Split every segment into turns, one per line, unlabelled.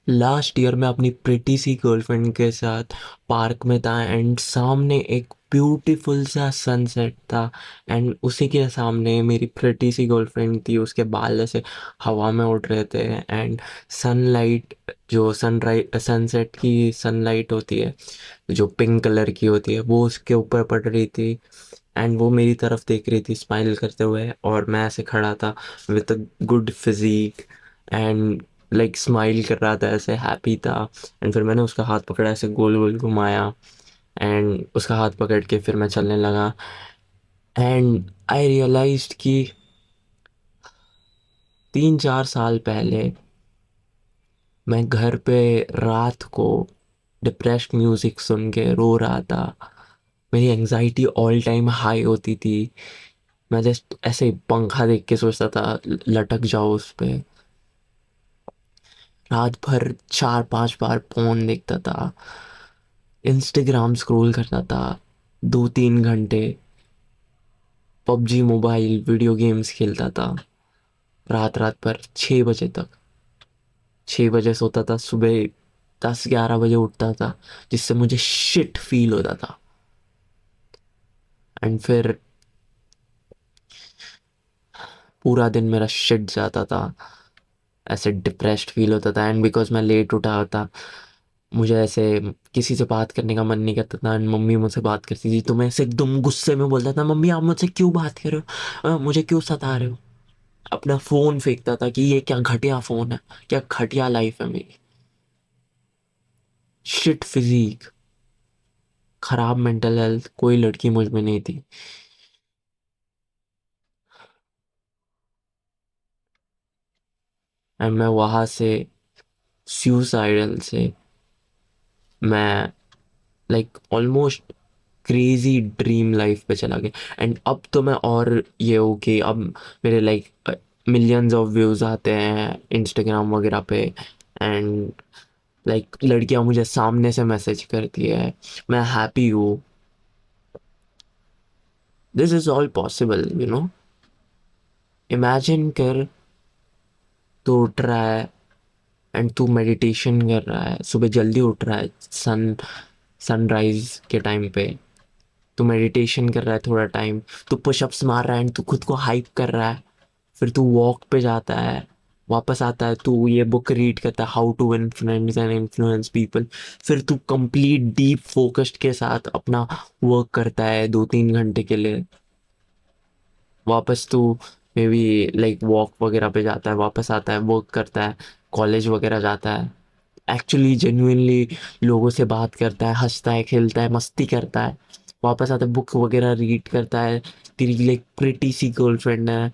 Last year मैं अपनी pretty सी girlfriend के साथ पार्क में था एंड सामने एक ब्यूटीफुल सा सनसेट था। एंड उसी के सामने मेरी प्रिटी सी गर्लफ्रेंड थी, उसके बाल ऐसे हवा में उड़ रहे थे। एंड सनलाइट, जो सनराइज सनसेट की सनलाइट होती है जो पिंक कलर की होती है, वो उसके ऊपर पड़ रही थी। एंड वो मेरी तरफ देख रही थी स्माइल करते हुए, और मैं ऐसे खड़ा था with a good physique and like smile कर रहा था, ऐसे हैप्पी था। एंड फिर मैंने उसका हाथ पकड़ा, ऐसे गोल गोल घुमाया एंड उसका हाथ पकड़ के फिर मैं चलने लगा। एंड आई रियलाइज्ड कि 3-4 साल पहले मैं घर पे रात को डिप्रेस्ड म्यूजिक सुन के रो रहा था। मेरी एंजाइटी ऑल टाइम हाई होती थी। मैं जस्ट ऐसे ही पंखा देख के सोचता था लटक जाओ उस पे। रात भर 4-5 बार फोन देखता था, इंस्टाग्राम स्क्रॉल करता था 2-3 घंटे, पबजी मोबाइल वीडियो गेम्स खेलता था रात रात भर 6 बजे तक। 6 बजे सोता था, सुबह 10-11 बजे उठता था, जिससे मुझे शिट फील होता था। एंड फिर पूरा दिन मेरा शिट जाता था, ऐसे डिप्रेस्ड फील होता था। एंड बिकॉज मैं लेट उठा था, मुझे ऐसे किसी से बात करने का मन नहीं करता था। एंड मम्मी मुझसे बात करती थी तो मैं ऐसे एकदम गुस्से में बोलता था, मम्मी आप मुझसे क्यों बात कर रहे हो, मुझे क्यों सता रहे हो। अपना फोन फेंकता था कि ये क्या घटिया फोन है, क्या घटिया लाइफ है मेरी। शिट फिजिक, खराब मेंटल हेल्थ, कोई लड़की मुझ में नहीं थी। एंड मैं वहां से सुसाइडल से मैं like almost crazy dream life पे चला गया। एंड अब तो मैं और ये हूँ कि अब मेरे लाइक मिलियंस ऑफ व्यूज आते हैं इंस्टाग्राम वगैरह पे। एंड लाइक लड़कियां मुझे सामने से मैसेज करती है, मैं हैप्पी हूँ। This is all possible, you know. Imagine कर, तू उठ रहा है एंड तू मेडिटेशन कर रहा है, सुबह जल्दी उठ रहा है सनराइज के टाइम पे। तू मेडिटेशन कर रहा है थोड़ा टाइम, तू पुशअप्स मार रहा है एंड तू खुद को हाइप कर रहा है। फिर तू वॉक पे जाता है, वापस आता है, तू ये बुक रीड करता है, how to win friends and influence people. फिर तू कंप्लीट डीप फोकस्ड के साथ अपना वर्क करता है 2-3 घंटे के लिए। वापस तू मे बी लाइक वॉक वगैरह पे जाता है, वापस आता है, वर्क करता है, कॉलेज वगैरह जाता है, एक्चुअली जेन्युइनली लोगों से बात करता है, हंसता है, खेलता है, मस्ती करता है, वापस आता है, बुक वगैरह रीड करता है। तेरी लाइक प्रिटी सी गर्लफ्रेंड है।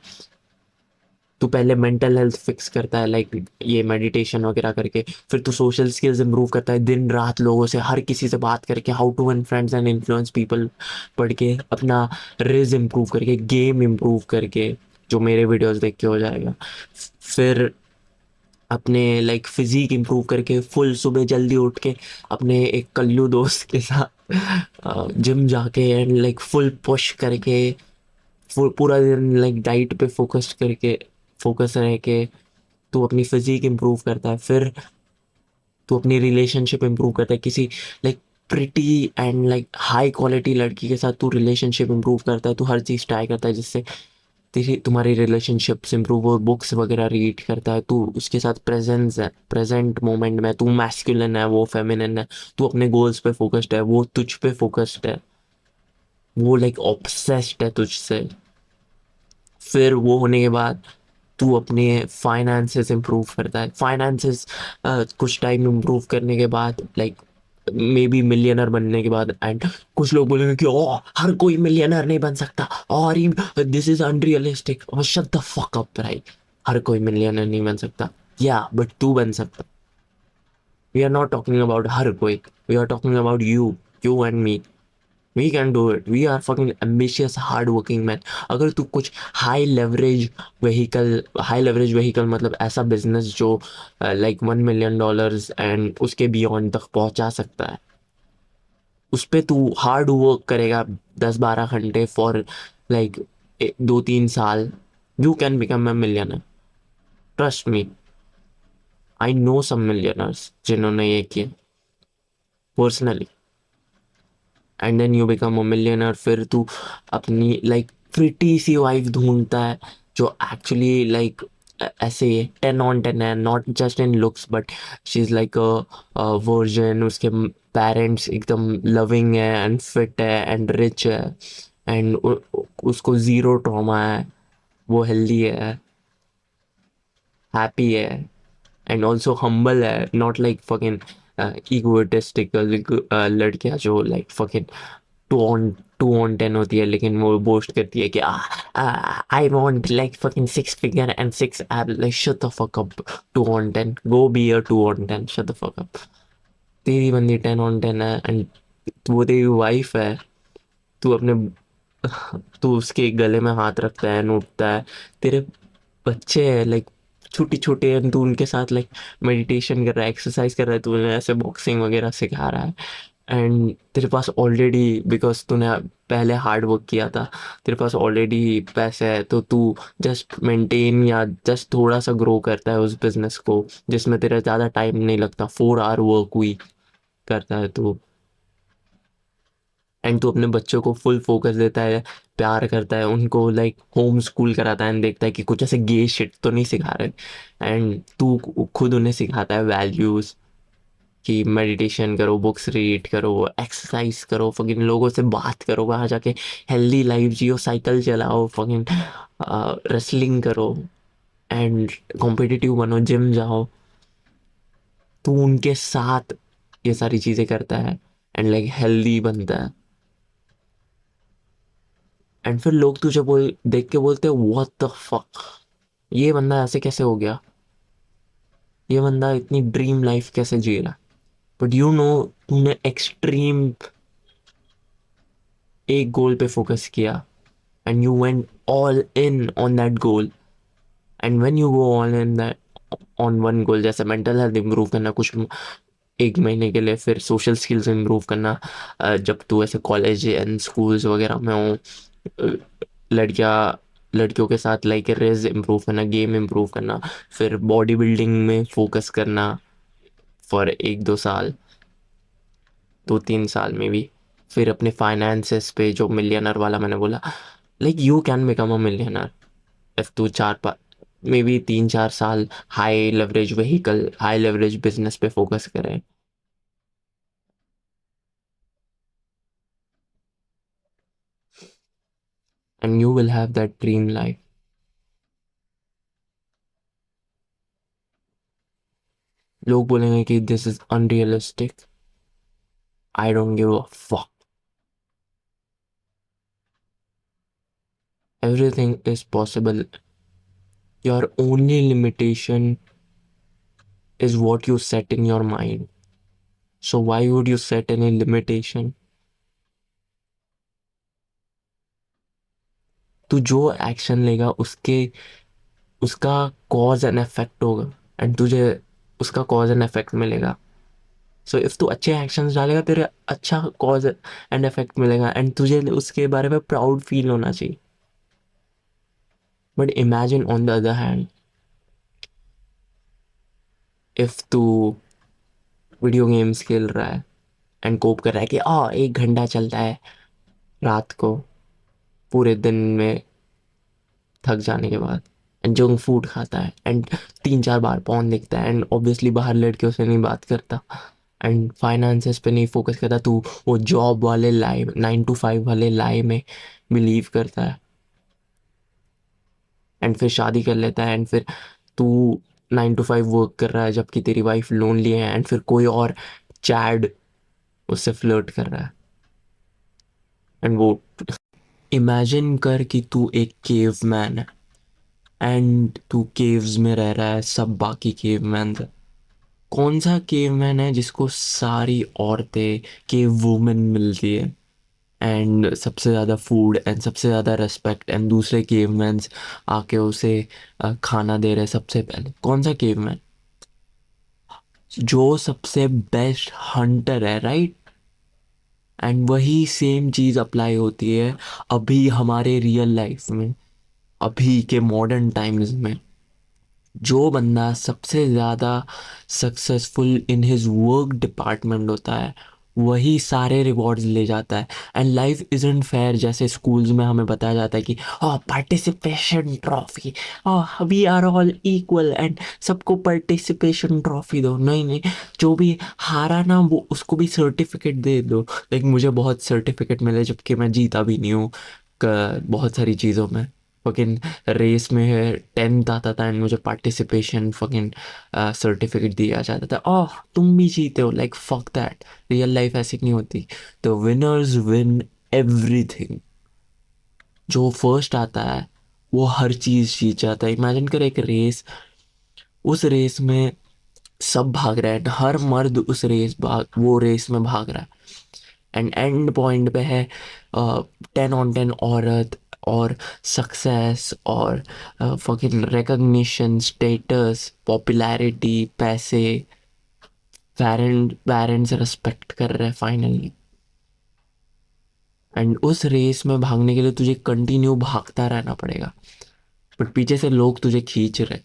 तू पहले मेंटल हेल्थ फिक्स करता है लाइक ये मेडिटेशन वगैरह करके। फिर तू सोशल स्किल्स इंप्रूव करता है, दिन रात लोगों से, हर किसी से बात करके, how to win friends and influence people पढ़ के, अपना रिज इंप्रूव करके, गेम इंप्रूव करके, जो मेरे वीडियोस देख के हो जाएगा। फिर अपने लाइक फिजिक इंप्रूव करके फुल सुबह जल्दी उठ के अपने एक कल्लू दोस्त के साथ जिम जाके एंड लाइक फुल पुश करके, फुल पूरा दिन लाइक डाइट पे फोकस रह के तू अपनी फिजिक इंप्रूव करता है। फिर तू अपनी रिलेशनशिप इंप्रूव करता है किसी like pretty and like high quality लड़की के साथ। तू रिलेशनशिप इंप्रूव करता है, तू हर चीज़ ट्राई करता है जिससे तेरी तुम्हारी रिलेशनशिप्स इंप्रूव हो, बुक्स वगैरह रीड करता है, तू उसके साथ प्रेजेंस है, प्रेजेंट मोमेंट में। तू मैस्कुलिन है, वो फेमिनिन है। तू अपने गोल्स पे फोकस्ड है, वो तुझ पे फोकस्ड है, वो लाइक ऑब्सेस्ड है तुझसे। फिर वो होने के बाद तू अपने फाइनेंसेस इंप्रूव करता है। फाइनेंसेस कुछ टाइम इंप्रूव करने के बाद लाइक मे बी मिलियनर बनने के बाद। एंड कुछ लोग बोलेंगे कि ओ हर कोई मिलियनर नहीं बन सकता, और दिस इज अनरियलिस्टिक, और shut the fuck up right. हर कोई मिलियनर नहीं बन सकता, या बट तू बन सकता। We are not talking about हर कोई, we are talking about you and me. We can do it, we are fucking ambitious hard working man. अगर तू कुछ हाई लेवरेज व्हीकल मतलब ऐसा बिजनेस जो लाइक $1 million एंड उसके बियॉन्ड तक पहुंचा सकता है, उस पे तू हार्ड वर्क करेगा 10-12 घंटे फॉर लाइक 2-3 साल, you can become a millionaire. Trust me, I know some millionaires जिन्होंने ये किया personally. And then you become a millionaire, फिर तू अपनी लाइक प्रिटी सी वाइफ ढूंढता है जो एक्चुअली लाइक ऐसे 10 on 10 है, not just in looks but she is like a version, उसके पेरेंट्स एकदम लविंग है एंड फिट है एंड रिच है एंड उसको जीरो ट्रॉमा है, वो हेल्दी है, हैप्पी है एंड ऑल्सो हम्बल है, नॉट लाइक फकिंग इगोइस्टिकल लड़कियां जो लाइक फकिंग टू ऑन 10 होती है लेकिन वो बोस्ट करती है कि I want like fucking 6 figure and 6 एब, like shut the fuck up. 2 on 10, go be a 2 on 10, shut the fuck up. तेरी बंदी 10 on 10 है एंड वो तेरी वाइफ है, तू अपने तू उसके गले में हाथ रखता है, नोटता है, तेरे बच्चे हैं लाइक छोटे छोटे हैं, तू उनके साथ लाइक मेडिटेशन कर रहा है, एक्सरसाइज कर रहा है, तू उन्हें ऐसे बॉक्सिंग वगैरह सिखा रहा है एंड तेरे पास ऑलरेडी, बिकॉज तूने पहले हार्ड वर्क किया था, तेरे पास ऑलरेडी पैसे है, तो तू जस्ट मेंटेन या जस्ट थोड़ा सा ग्रो करता है उस बिजनेस को जिसमें तेरा ज़्यादा टाइम नहीं लगता, 4 hour वर्क वीक करता है तू। एंड तू अपने बच्चों को फुल फोकस देता है, प्यार करता है उनको, लाइक होम स्कूल कराता है एंड देखता है कि कुछ ऐसे गे शिट तो नहीं सिखा रहे, एंड तू खुद उन्हें सिखाता है वैल्यूज कि मेडिटेशन करो, बुक्स रीड करो, एक्सरसाइज करो, फकिंग लोगों से बात करो, वहाँ जाके हेल्दी लाइफ जियो, साइकिल चलाओ, फकिंग रेसलिंग करो एंड कॉम्पिटिटिव बनो, जिम जाओ। तू उनके साथ ये सारी चीज़ें करता है एंड लाइक हेल्दी बनता है एंड फिर लोग तुझे बोल देख के बोलते हैं व्हाट द फक, ये बंदा ऐसे कैसे हो गया, ये बंदा इतनी ड्रीम लाइफ कैसे जी रहा है। बट यू नो, तूने एक्सट्रीम एक गोल पे फोकस किया and you went all in on that goal. And when you go all in that on one goal, जैसे मेंटल हेल्थ इंप्रूव करना कुछ एक महीने के लिए, फिर सोशल स्किल्स इंप्रूव करना, जब तू ऐसे कॉलेज एंड स्कूल्स वगैरह में हो, लड़कियां लड़कियों के साथ लाइक रेस इंप्रूव करना, गेम इंप्रूव करना, फिर बॉडी बिल्डिंग में फोकस करना फॉर 1-2 साल, 2-3 साल में भी, फिर अपने फाइनेंसेस पे जो मिलियनर वाला मैंने बोला, like you can become a millionaire if तू 4-5 मे बी 3-4 साल high leverage vehicle, high leverage business पे फोकस करें and you will have that dream life. लोग बोलेंगे कि this is unrealistic, I don't give a fuck, everything is possible, your only limitation is what you set in your mind. So why would you set any limitation? तू जो action लेगा उसके उसका cause and effect होगा and तुझे उसका cause and effect मिलेगा। So if तू अच्छे एक्शंस डालेगा तेरे अच्छा कॉज एंड इफेक्ट मिलेगा एंड तुझे उसके बारे में प्राउड फील होना चाहिए। But imagine on the other hand, if तू वीडियो गेम्स खेल रहा है एंड कोप कर रहा है कि 1 घंटा चलता है रात को पूरे दिन में थक जाने के बाद, एंड जंक फूड खाता है एंड 3-4 बार पॉन देखता है एंड ऑब्वियसली बाहर लड़कियों से नहीं बात करता एंड फाइनेंसेस पे नहीं फोकस करता, तू वो जॉब वाले लाई 9 to 5 वाले लाई में बिलीव करता है एंड फिर शादी कर लेता है एंड फिर तू 9 to 5 वर्क कर रहा है जबकि तेरी वाइफ लोनली है एंड फिर कोई और चैड उससे फ्लर्ट कर रहा है एंड वो, इमेजिन कर कि तू एक केव मैन है एंड तू केव्स में रह रहा है, सब बाकी केव मैन, कौन सा केवमैन है जिसको सारी औरतें केव वुमेन मिलती है एंड सबसे ज़्यादा फूड एंड सबसे ज़्यादा रेस्पेक्ट एंड दूसरे केवमैन्स आके उसे खाना दे रहे सबसे पहले, कौन सा केवमैन? जो सबसे बेस्ट हंटर है, राइट? एंड वही सेम चीज़ अप्लाई होती है अभी हमारे रियल लाइफ में, अभी के मॉडर्न टाइम्स में। जो बंदा सबसे ज़्यादा successful in his work department होता है वही सारे रिवॉर्ड्स ले जाता है। एंड लाइफ इजंट फेयर, जैसे स्कूल्स में हमें बताया जाता है कि participation trophy, we are all equal and सबको पार्टिसिपेशन ट्रॉफी दो। नहीं नहीं, जो भी हारा ना वो उसको भी सर्टिफिकेट दे दो। लाइक मुझे बहुत सर्टिफिकेट मिले जबकि मैं जीता भी नहीं हूँ बहुत सारी चीज़ों में। फकिंग रेस में 10th आता था एंड मुझे पार्टिसिपेशन फकिंग सर्टिफिकेट दिया जाता था। ओह तुम भी जीते हो, like fuck that. Real life ऐसी नहीं होती। तो विनर्स विन एवरीथिंग। जो फर्स्ट आता है वो हर चीज जीत जाता है। इमेजिन कर एक रेस, उस रेस में सब भाग रहे हैं, हर मर्द उस रेस में भाग रहा है एंड एंड पॉइंट पे है 10 on 10 औरत और सक्सेस और फकिंग रिकग्निशन, स्टेटस, पॉपुलैरिटी, पैसे, पेरेंट्स रिस्पेक्ट कर रहे हैं फाइनली। एंड उस रेस में भागने के लिए तुझे कंटिन्यू भागता रहना पड़ेगा, बट पीछे से लोग तुझे खींच रहे।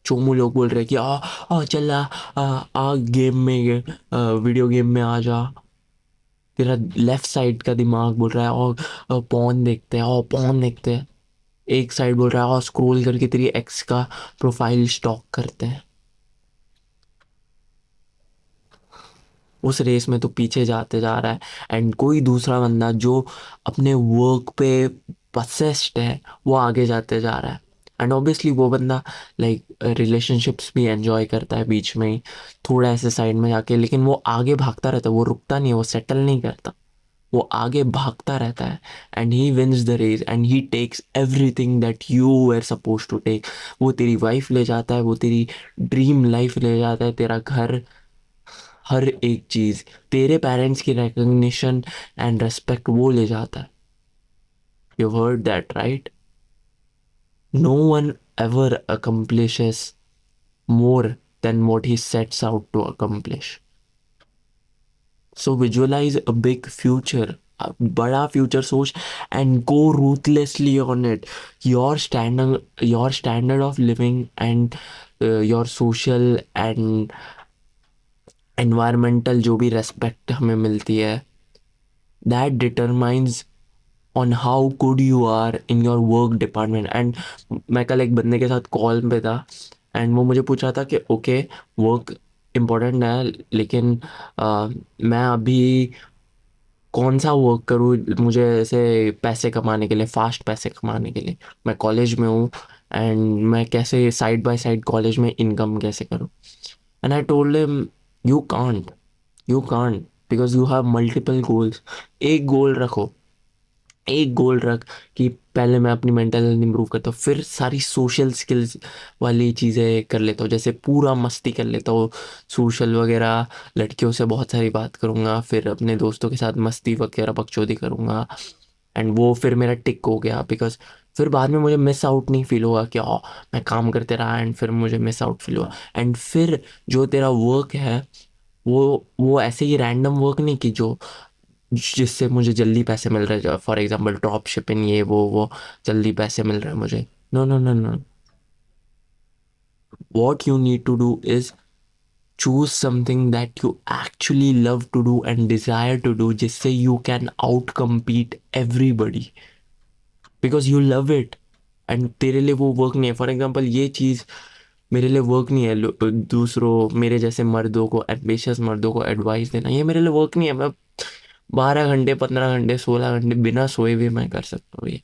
चोमू लोग बोल रहे कि चल आ गेम में, वीडियो गेम में आ जा। तेरा लेफ्ट साइड का दिमाग बोल रहा है और पॉन देखते हैं, और पॉन देखते हैं। एक साइड बोल रहा है और स्क्रॉल करके तेरी एक्स का प्रोफाइल स्टॉक करते हैं। उस रेस में तो पीछे जाते जा रहा है एंड कोई दूसरा बंदा जो अपने वर्क पे पसेस्ड है वो आगे जाते जा रहा है। एंड ऑब्वियसली वो बंदा लाइक रिलेशनशिप्स भी एंजॉय करता है बीच में ही, थोड़ा ऐसे साइड में जाके, लेकिन वो आगे भागता रहता है, वो रुकता नहीं है, वो सेटल नहीं करता, वो आगे भागता रहता है। And he wins the race and he takes everything that you were suppose to take. वो तेरी वाइफ ले जाता है, वो तेरी ड्रीम लाइफ ले जाता है, तेरा घर, हर एक चीज, तेरे पेरेंट्स की रिकग्निशन एंड रेस्पेक्ट वो ले जाता है। You heard that right? No one ever accomplishes more than what he sets out to accomplish. So visualize a big future, बड़ा फ्यूचर सोच and go ruthlessly on it. Your standard of living and your social and environmental जो भी respect हमें मिलती है, that determines on how good you are in your work department. And मैं कल एक बंदे के साथ कॉल पे था एंड वो मुझे पूछ रहा था कि ओके वर्क इम्पोर्टेंट है लेकिन मैं अभी कौन सा वर्क करूँ मुझे ऐसे पैसे कमाने के लिए, फास्ट पैसे कमाने के लिए। मैं कॉलेज में हूँ एंड मैं कैसे साइड बाय साइड कॉलेज में इनकम कैसे करूँ। And I told him you can't, you can't, because you have multiple goals. एक गोल रखो, एक गोल रख कि पहले मैं अपनी मेंटल हेल्थ इंप्रूव करता हूँ, फिर सारी सोशल स्किल्स वाली चीज़ें कर लेता हूँ, जैसे पूरा मस्ती कर लेता हूँ, सोशल वगैरह, लड़कियों से बहुत सारी बात करूँगा, फिर अपने दोस्तों के साथ मस्ती वगैरह बकचोदी करूँगा। एंड वो फिर मेरा टिक हो गया, बिकॉज फिर बाद में मुझे मिस आउट नहीं फील होगा कि मैं काम करते रहा एंड फिर मुझे मिस आउट फील हुआ। एंड फिर जो तेरा वर्क है वो ऐसे ही रैंडम वर्क नहीं कि जो जिससे मुझे जल्दी पैसे मिल रहे हैं, फॉर एग्जाम्पल ड्रॉप शिपिंग, ये वो जल्दी पैसे मिल रहे हैं मुझे। No no no no, what you need to do is choose something that you actually love to do and desire to do, जिससे you can outcompete everybody because you love it. And तेरे लिए वो work नहीं है, for example ये चीज़ मेरे लिए work नहीं है। दूसरों मेरे जैसे मर्दों को, एम्बिशियस मर्दों को एडवाइस देना, ये मेरे लिए वर्क नहीं है। मैं 12 घंटे, 15 घंटे, 16 घंटे बिना सोए भी मैं कर सकता हूँ ये।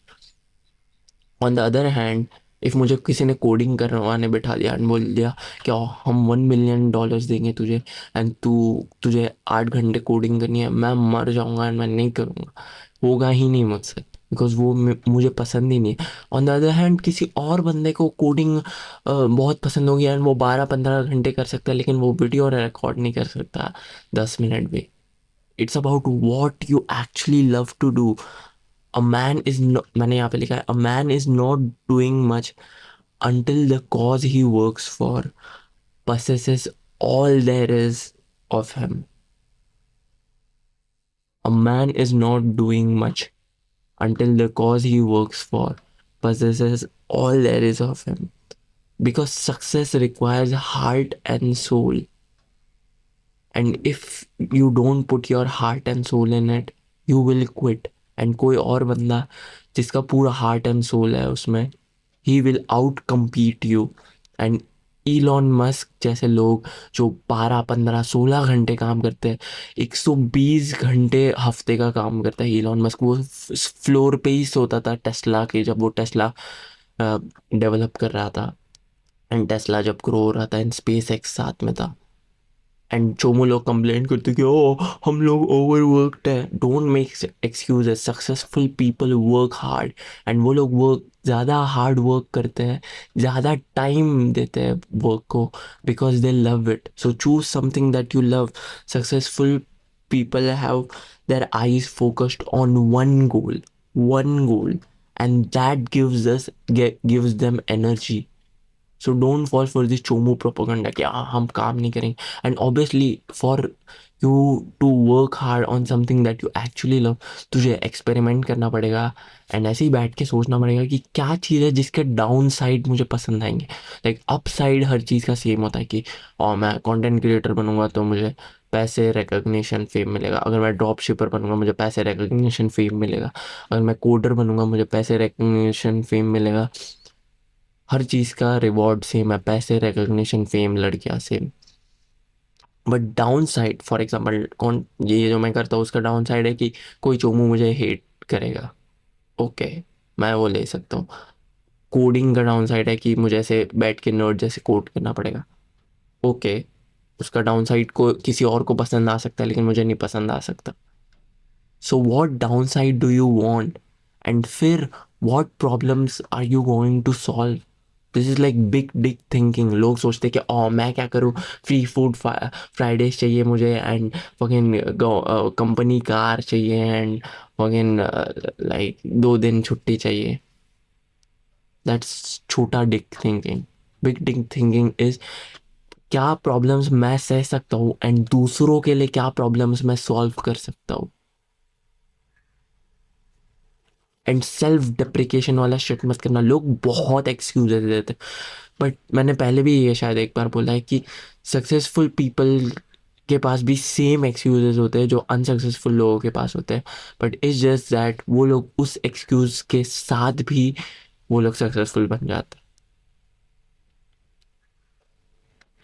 On the other hand, if मुझे किसी ने कोडिंग करवाने बैठा दिया एंड बोल दिया कि हम $1 million देंगे तुझे एंड तुझे 8 घंटे कोडिंग करनी है, मैं मर जाऊंगा एंड मैं नहीं करूँगा, होगा ही नहीं मुझसे, बिकॉज वो मुझे पसंद ही नहीं है। ऑन द अदर हैंड किसी और बंदे को कोडिंग बहुत पसंद होगी एंड वो 12-15 घंटे कर सकता है, लेकिन वो वीडियो रिकॉर्ड नहीं कर सकता 10 मिनट भी। It's about what you actually love to do. A man is, मैंने यहाँ पे लिखा है, a man is not doing much until the cause he works for possesses all there is of him. A man is not doing much until the cause he works for possesses all there is of him. Because success requires heart and soul. And if you don't put your heart and soul in it, you will quit. And कोई और बंदा जिसका पूरा heart and soul है उसमें, he will out compete you. And Elon Musk जैसे लोग जो 12 15 16 घंटे काम करते हैं, 120 घंटे हफ्ते का काम करता है इलॉन मस्क। वो फ्लोर पे ही सोता था टेस्ला के, जब वो टेस्ला डेवलप कर रहा था, एंड टेस्ला जब ग्रो हो रहा था, एंड स्पेस एक्स साथ में था। एंड चोमो लोग कंप्लेन करते कि ओ हम लोग ओवरवर्कड है। Don't make excuses, successful people work hard. And वो लोग वर्क ज़्यादा हार्ड वर्क करते हैं, ज़्यादा टाइम देते हैं वर्क को, because they love it. So choose something that you love. Successful people have their eyes focused on one goal, and that gives them energy. So don't fall for this chomo propaganda कि हम काम नहीं करेंगे. And obviously for you to work hard on something that you actually love, तुझे experiment करना पड़ेगा, and ऐसे ही बैठ के सोचना पड़ेगा कि क्या चीज़ है जिसके डाउन साइड मुझे पसंद आएंगे. लाइक अप साइड हर चीज़ का सेम होता है कि मैं कंटेंट क्रिएटर बनूंगा तो मुझे पैसे, रिकग्निशन, फेम मिलेगा. अगर मैं ड्रॉप शिपर बनूंगा मुझे पैसे, रिकग्निशन, फेम मिलेगा. अगर मैं कोडर बनूंगा मुझे पैसे, रिकग्निशन, फेम मिलेगा. हर चीज़ का रिवॉर्ड सेम है, पैसे, रिकग्निशन, फेम, लड़कियाँ same. But down side, for example, कौन ये जो मैं करता हूँ उसका डाउन साइड है कि कोई चोमू मुझे हेट करेगा. ओके, मैं वो ले सकता हूँ. कोडिंग का डाउन साइड है कि मुझे ऐसे बैठ के नर्ड जैसे कोड करना पड़ेगा. ओके, उसका डाउन साइड को किसी और को पसंद आ सकता है, लेकिन मुझे नहीं पसंद आ सकता. So what downside do you want, and फिर what problems are you going to solve. This is like big dick thinking. लोग सोचते हैं कि मैं क्या करूँ, फ्री फूड फ्राइडेज चाहिए मुझे, एंड फकिंग कंपनी कार चाहिए, एंड फकिंग लाइक 2 दिन छुट्टी चाहिए. दैट्स छोटा dick thinking. Big dick thinking is क्या प्रॉब्लम्स मैं सह सकता हूँ, एंड दूसरों के लिए क्या प्रॉब्लम्स मैं सॉल्व कर सकता हूँ. एंड सेल्फ डिप्रिकेशन वाला शिट मत करना. लोग बहुत एक्सक्यूजेस देते, बट मैंने पहले भी ये शायद एक बार बोला है कि सक्सेसफुल पीपल के पास भी सेम एक्सक्यूजेस होते हैं जो अनसक्सेसफुल लोगों के पास होते हैं. बट इट्स जस्ट दैट वो लोग उस एक्सक्यूज के साथ भी वो लोग सक्सेसफुल बन जाते हैं.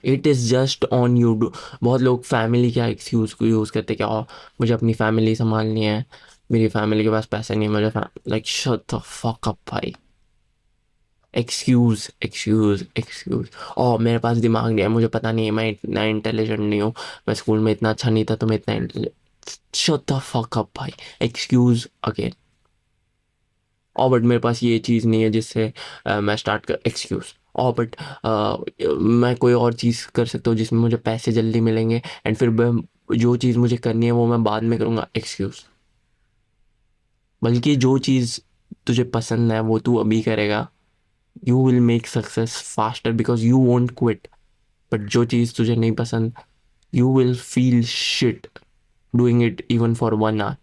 It is just on you do. बहुत लोग फैमिली का एक्सक्यूज को यूज़ करते क्या, मुझे अपनी फैमिली संभालनी है, मेरी फैमिली के पास पैसे नहीं है, मुझे like shut the fuck up भाई. Excuse excuse excuse. और मेरे पास दिमाग नहीं है, मुझे पता नहीं है, मैं इतना इंटेलिजेंट नहीं हूँ, मैं स्कूल में इतना अच्छा नहीं था तो मैं इतना intelligent. Shut the fuck up भाई. Excuse again. और बट मेरे पास ये चीज़ नहीं है जिससे मैं स्टार्ट कर. एक्सक्यूज. और बट मैं कोई और चीज़ कर सकता हूँ जिसमें मुझे पैसे जल्दी मिलेंगे, एंड फिर जो चीज़ मुझे करनी है वो मैं बाद में करूँगा. एक्सक्यूज. बल्कि जो चीज़ तुझे पसंद है वो तू अभी करेगा, you will make success faster because you won't quit. But जो चीज़ तुझे नहीं पसंद, you will feel shit doing it even for 1 hour.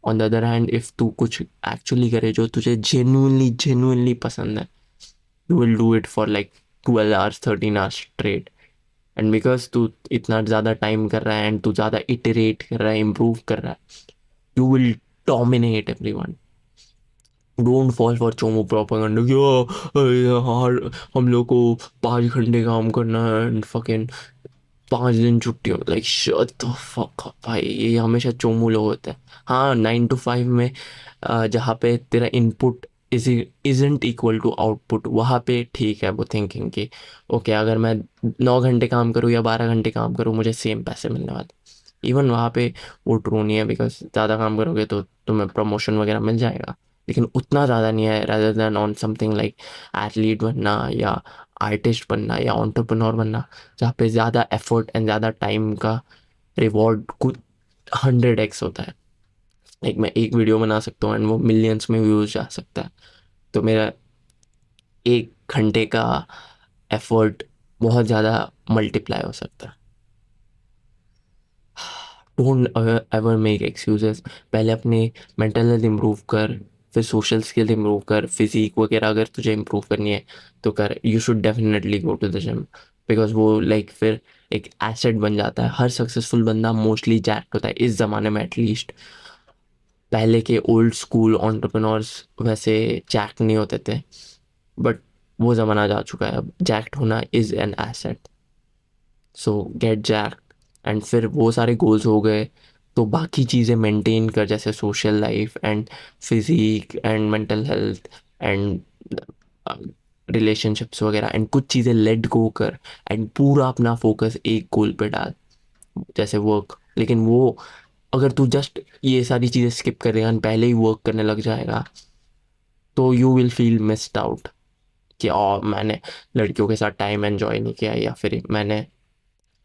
On the other hand, if तू कुछ एक्चुअली करे जो तुझे जेन्युइनली जेन्युइनली पसंद है, you will do it for like 12 hours, 13 hours straight. And because तू इतना ज़्यादा टाइम कर रहा है, एंड तू ज़्यादा इटरेट कर रहा है, इम्प्रूव कर रहा है, you will dominate everyone. Don't fall for चोमो प्रोपेगेंडा कि यार हम लोग को 5 घंटे काम करना है एंड फकिंग 5 दिन छुट्टी हो. Like shut the fuck up भाई. ये हमेशा चोमू लोग होते हैं. हाँ, 9 to 5 में जहाँ पे तेरा input isn't equal to output, वहाँ पे ठीक है वो थिंकिंग की ओके अगर मैं 9 घंटे काम करूँ या 12 घंटे काम करूँ मुझे सेम पैसे मिलने वाले. इवन वहाँ पे वो ट्रू नहीं है, बिकॉज ज़्यादा काम करोगे तो तुम्हें प्रमोशन वगैरह मिल जाएगा, लेकिन उतना ज़्यादा नहीं है. Rather than on something like athlete बनना या आर्टिस्ट बनना या एंटरप्रेन्योर बनना, जहाँ पे ज़्यादा एफर्ट एंड ज़्यादा टाइम का रिवॉर्ड कुछ 100x होता है. लाइक मैं एक वीडियो बना सकता हूँ एंड वो मिलियंस में व्यूज जा सकता है, तो मेरा 1 घंटे का एफर्ट बहुत ज़्यादा मल्टीप्लाई हो सकता है. Don't ever make excuses. पहले अपने मेंटल हेल्थ इम्प्रूव कर, फिर सोशल स्किल इम्प्रूव कर, फिजिक वगैरह अगर तुझे इम्प्रूव करनी है तो कर, you should definitely go to the gym, because वो लाइक फिर एक एसेट बन जाता है। हर सक्सेसफुल बंदा मोस्टली जैक्ट होता है इस जमाने में एटलीस्ट। पहले के ओल्ड स्कूल एंटरप्रेन्योर्स वैसे जैक्ट नहीं होते थे, बट वो ज़माना जा चुका है, अब जैक्ट होना is an asset. So gate jacked, and फिर वो सारे गोल्स हो गए, तो बाकी चीज़ें मेंटेन कर, जैसे social life and physique and mental health and relationships वगैरह, एंड कुछ चीज़ें लेट गो कर, एंड पूरा अपना फोकस एक गोल पे डाल, जैसे वर्क। लेकिन वो अगर तू जस्ट ये सारी चीज़ें स्किप करेगा and पहले ही वर्क करने लग जाएगा, तो you will feel missed out कि मैंने लड़कियों के साथ टाइम एंजॉय नहीं किया, या फिर मैंने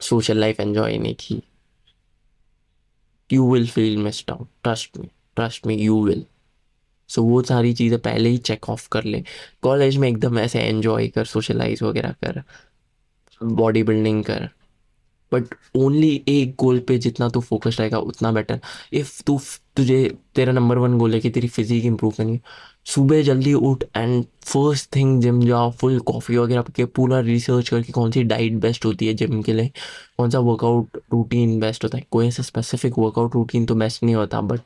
सोशल लाइफ एंजॉय नहीं की। You will feel missed out, trust me you will. So वो सारी चीज़ें पहले ही चेक ऑफ कर ले। कॉलेज में एकदम ऐसे एंजॉय कर, सोशलाइज वगैरह कर, बॉडी बिल्डिंग कर, बट ओनली एक गोल पे जितना तू फोकस रहेगा उतना बेटर। इफ तुझे तेरा नंबर वन गोल है कि तेरी फिजिक इंप्रूव करनी है, सुबह जल्दी उठ एंड फर्स्ट थिंग जिम जाओ, फुल कॉफ़ी वगैरह पी के, पूरा रिसर्च करके कौन सी डाइट बेस्ट होती है जिम के लिए, कौन सा वर्कआउट रूटीन बेस्ट होता है। कोई ऐसा स्पेसिफिक वर्कआउट रूटीन तो बेस्ट नहीं होता, बट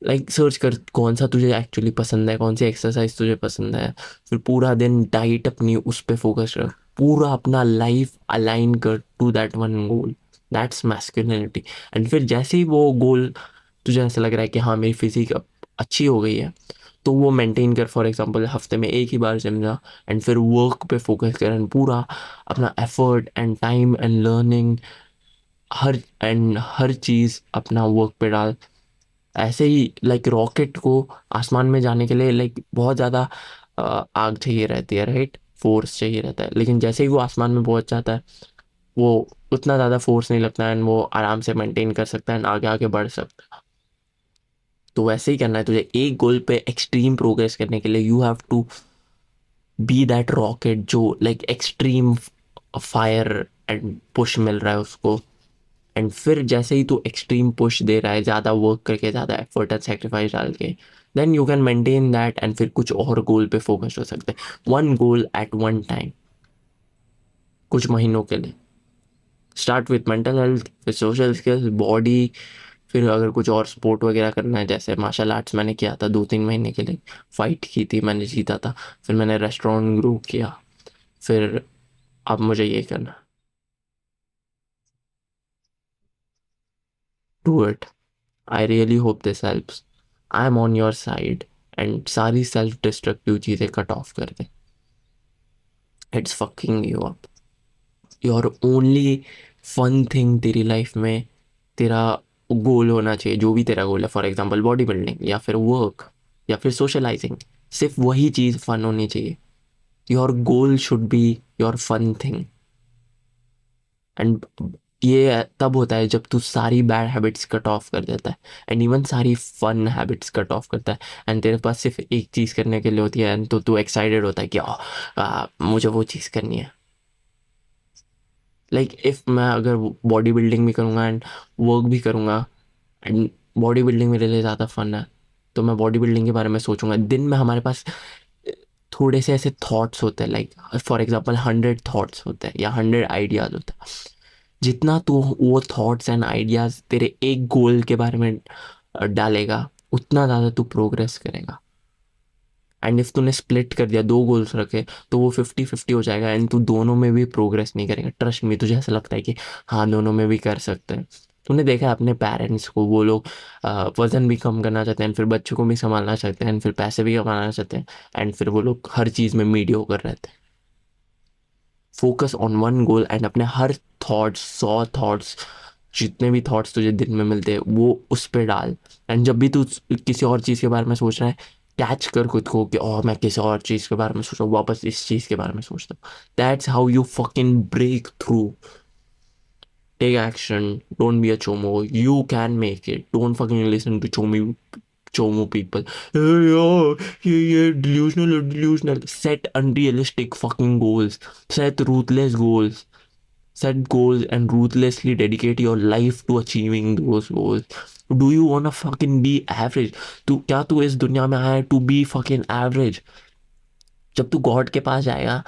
लाइक सर्च कर कौन सा तुझे एक्चुअली पसंद है, कौन सी एक्सरसाइज तुझे पसंद है। फिर पूरा दिन डाइट अपनी उस पर फोकस रख, पूरा अपना लाइफ अलाइन कर to that one goal. That's masculinity. And फिर जैसे ही वो गोल तुझे ऐसा लग रहा है कि हाँ मेरी फिजिक अब अच्छी हो गई है, तो वो मेंटेन कर। फॉर एग्जांपल हफ्ते में एक ही बार जिम जा, एंड फिर वर्क पे फोकस कर, एंड पूरा अपना effort and time and learning, हर चीज़ अपना वर्क पे डाल। ऐसे ही लाइक रॉकेट को आसमान में जाने के लिए लाइक बहुत ज़्यादा आग चाहिए रहती है, राइट, फोर्स चाहिए रहता है। लेकिन जैसे ही वो आसमान में पहुंच जाता है, वो उतना ज़्यादा फोर्स नहीं लगता है, एंड वो आराम से मेंटेन कर सकता है एंड आगे आगे बढ़ सकता है। तो वैसे ही करना है तुझे। एक गोल पे एक्सट्रीम प्रोग्रेस करने के लिए you have to be that rocket जो like extreme fire and push मिल रहा है उसको। एंड फिर जैसे ही तू एक्सट्रीम पुश दे रहा है, ज़्यादा वर्क करके, ज़्यादा एफर्ट एंड सेक्रीफाइस डाल के, then you can maintain that, and फिर कुछ और गोल पे फोकस हो सकते हैं, one goal at one time, कुछ महीनों के लिए। स्टार्ट विथ मेंटल हेल्थ, फिर सोशल स्किल्स, बॉडी, फिर अगर कुछ और स्पोर्ट वगैरह करना है, जैसे मार्शल आर्ट्स मैंने किया था 2-3 महीने के लिए, फाइट की थी मैंने, जीता था। फिर मैंने रेस्टोरेंट ग्रो किया, फिर अब मुझे ये करना। Do it, I really hope this helps. I am on your side, and सारी सेल्फ डिस्ट्रक्टिव चीज़ें कट ऑफ कर दे। It's fucking you up. Your only fun thing तेरी लाइफ में, तेरा गोल होना चाहिए, जो भी तेरा गोल है, फॉर एग्जांपल बॉडी बिल्डिंग या फिर वर्क या फिर सोशलाइजिंग, सिर्फ वही चीज़ फन होनी चाहिए। Your goal should be your fun thing. And ये तब होता है जब तू सारी बैड हैबिट्स कट ऑफ कर देता है, एंड इवन सारी फन हैबिट्स कट ऑफ करता है, एंड तेरे पास सिर्फ एक चीज़ करने के लिए होती है, एंड तो तू एक्साइटेड होता है कि मुझे वो चीज़ करनी है। लाइक इफ मैं अगर बॉडी बिल्डिंग भी करूँगा एंड वर्क भी करूँगा, एंड बॉडी बिल्डिंग मेरे लिए ज़्यादा फन है, तो मैं बॉडी बिल्डिंग के बारे में सोचूंगा। दिन में हमारे पास थोड़े से ऐसे थॉट्स होते हैं, लाइक फॉर एग्जांपल 100 थॉट्स होते हैं या 100 आइडियाज़ होते हैं। जितना तू वो थॉट्स एंड आइडियाज़ तेरे एक गोल के बारे में डालेगा, उतना ज़्यादा तू प्रोग्रेस करेगा। एंड इफ तूने स्प्लिट कर दिया, दो गोल्स रखे, तो वो 50-50 हो जाएगा, एंड तू दोनों में भी प्रोग्रेस नहीं करेगा। ट्रस्ट में, तुझे ऐसा लगता है कि हाँ दोनों में भी कर सकते हैं। तूने देखा है अपने पेरेंट्स को, वो लोग वजन भी कम करना चाहते हैं, फिर बच्चों को भी संभालना चाहते हैं, फिर पैसे भी कमाना चाहते हैं, एंड फिर वो लोग हर चीज़ में मीडियोकर रहते हैं। Focus on one goal, and अपने हर थॉट्स, 100 थॉट्स, जितने भी थॉट्स तुझे दिन में मिलते हैं वो उस पर डाल। एंड जब भी तू किसी और चीज़ के बारे में सोच रहा है, कैच कर खुद को कि मैं किसी और चीज़ के बारे में सोच रहा हूँ, वापस इस चीज़ के बारे में सोचता हूँ। That's how you fucking break through. Take action, don't be a चोमो, you can make it, don't fucking listen to चोमो पीपल। ये delusional, set unrealistic fucking goals, set ruthless goals, Set goals and ruthlessly dedicate your life to achieving those goals. Do you wanna fucking be average? तू इस दुनिया में आया है to be fucking average? जब तू गॉड के पास जाएगा,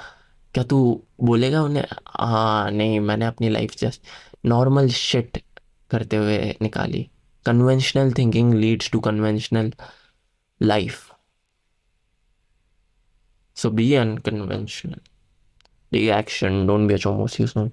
क्या तू बोलेगा उन्हें, हाँ नहीं मैंने अपनी लाइफ जस्ट नॉर्मल शिट करते हुए निकाली? Conventional thinking leads to conventional life. So be unconventional. Take action, don't be a चोमोसी.